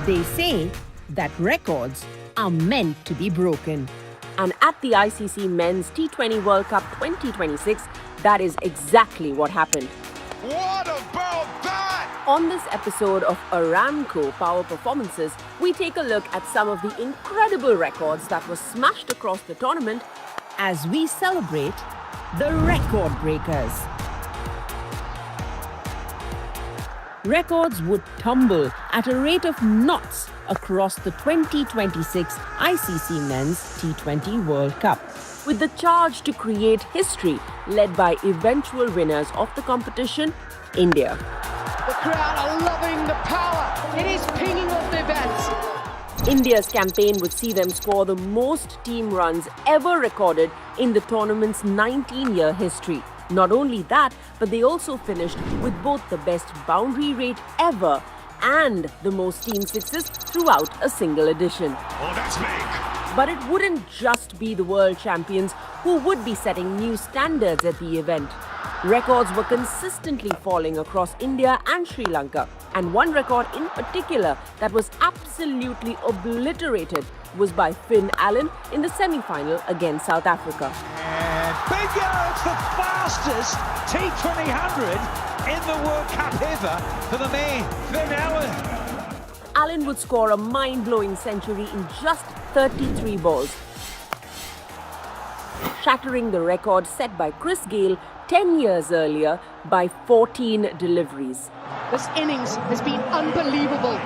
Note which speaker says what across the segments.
Speaker 1: They say that records are meant to be broken.
Speaker 2: And at the ICC Men's T20 World Cup 2026, that is exactly what happened.
Speaker 3: What about that?
Speaker 2: On this episode of Aramco Power Performances, we take a look at some of the incredible records that were smashed across the tournament
Speaker 1: as we celebrate the record breakers. Records would tumble at a rate of knots across the 2026 ICC Men's T20 World Cup,
Speaker 2: with the charge to create history led by eventual winners of the competition, India.
Speaker 4: The crowd are loving the power. It is pinging off their bats.
Speaker 2: India's campaign would see them score the most team runs ever recorded in the tournament's 19-year history. Not only that, but they also finished with both the best boundary rate ever and the most team sixes throughout a single edition.
Speaker 3: Oh, that's big.
Speaker 2: But it wouldn't just be the world champions who would be setting new standards at the event. Records were consistently falling across India and Sri Lanka, and one record in particular that was absolutely obliterated was by Finn Allen in the semi-final against South Africa.
Speaker 5: And bingo! It's the fastest T20 in the World Cup ever for the man, Finn Allen.
Speaker 2: Allen would score a mind-blowing century in just 33 balls, shattering the record set by Chris Gayle 10 years earlier by 14 deliveries.
Speaker 4: This innings has been unbelievable.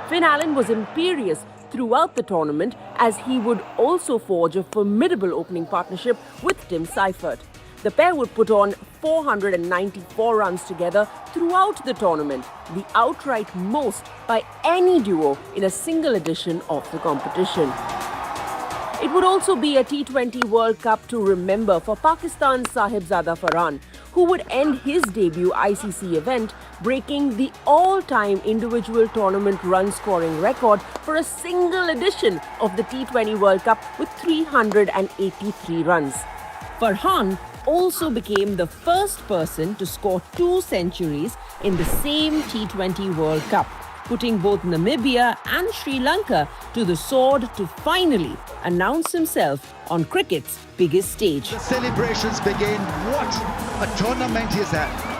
Speaker 2: Finn Allen was imperious throughout the tournament as he would also forge a formidable opening partnership with Tim Seifert. The pair would put on 494 runs together throughout the tournament, the outright most by any duo in a single edition of the competition. It would also be a T20 World Cup to remember for Pakistan's Sahibzada Farhan, who would end his debut ICC event breaking the all-time individual tournament run-scoring record for a single edition of the T20 World Cup with 383 runs.
Speaker 1: Farhan also became the first person to score 2 centuries in the same T20 World Cup, putting both Namibia and Sri Lanka to the sword to finally announce himself on cricket's biggest stage.
Speaker 6: The celebrations begin. What a tournament is that?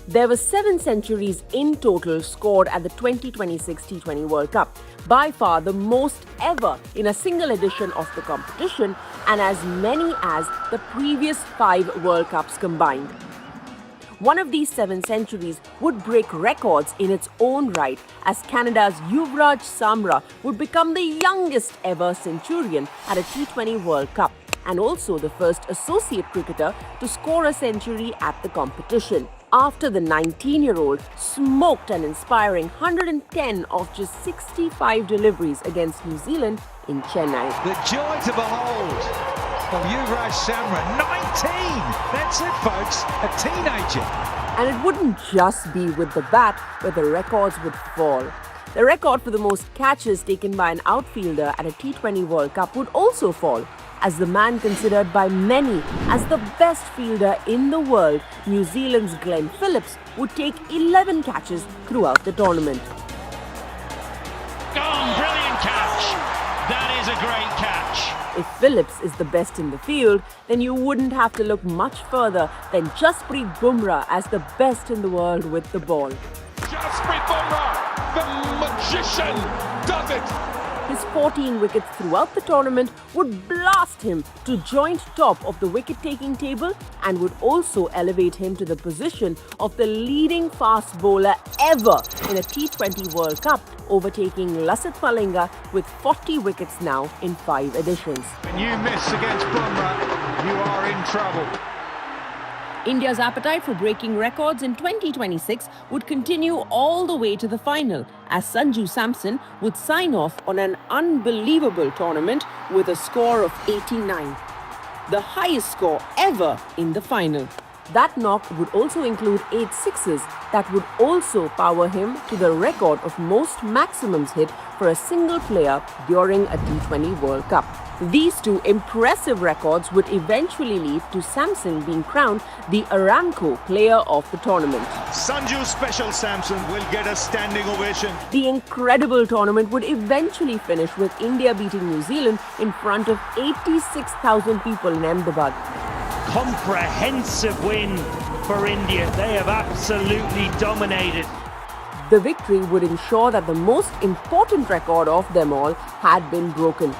Speaker 2: There were 7 centuries in total scored at the 2026 T20 World Cup, by far the most ever in a single edition of the competition and as many as the previous 5 World Cups combined. One of these 7 centuries would break records in its own right, as Canada's 𝙈𝙤𝙡𝙚 would become the youngest ever centurion at a T20 World Cup and also the first associate cricketer to score a century at the competition, after the 19-year-old smoked an inspiring 110 of just 65 deliveries against New Zealand in Chennai.
Speaker 5: The joy to behold of 𝙈𝙤𝙡𝙚, 19! That's it, folks, a teenager.
Speaker 2: And it wouldn't just be with the bat where the records would fall. The record for the most catches taken by an outfielder at a T20 World Cup would also fall, as the man considered by many as the best fielder in the world, New Zealand's Glenn Phillips, would take 11 catches throughout the tournament.
Speaker 7: Brilliant catch! That is a great catch.
Speaker 2: If Phillips is the best in the field, then you wouldn't have to look much further than Jasprit Bumrah as the best in the world with the ball.
Speaker 3: Jasprit Bumrah, the magician, does it.
Speaker 2: His 14 wickets throughout the tournament would blast him to joint top of the wicket-taking table and would also elevate him to the position of the leading fast bowler ever in a T20 World Cup, overtaking Lasith Malinga with 40 wickets now in 5 editions.
Speaker 5: When you miss against Bumrah, you are in trouble.
Speaker 1: India's appetite for breaking records in 2026 would continue all the way to the final, as Sanju Samson would sign off on an unbelievable tournament with a score of 89, the highest score ever in the final.
Speaker 2: That knock would also include 8 sixes that would also power him to the record of most maximums hit for a single player during a T20 World Cup. These two impressive records would eventually lead to Samson being crowned the Aramco Player of the Tournament.
Speaker 3: Sanju Special Samson will get a standing ovation.
Speaker 2: The incredible tournament would eventually finish with India beating New Zealand in front of 86,000 people in Ahmedabad.
Speaker 8: Comprehensive win for India. They have absolutely dominated.
Speaker 2: The victory would ensure that the most important record of them all had been broken.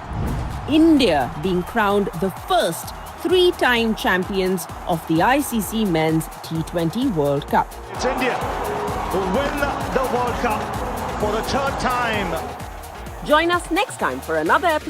Speaker 1: India being crowned the first three-time champions of the ICC Men's T20 World Cup.
Speaker 3: It's India who win the World Cup for the third time.
Speaker 2: Join us next time for another episode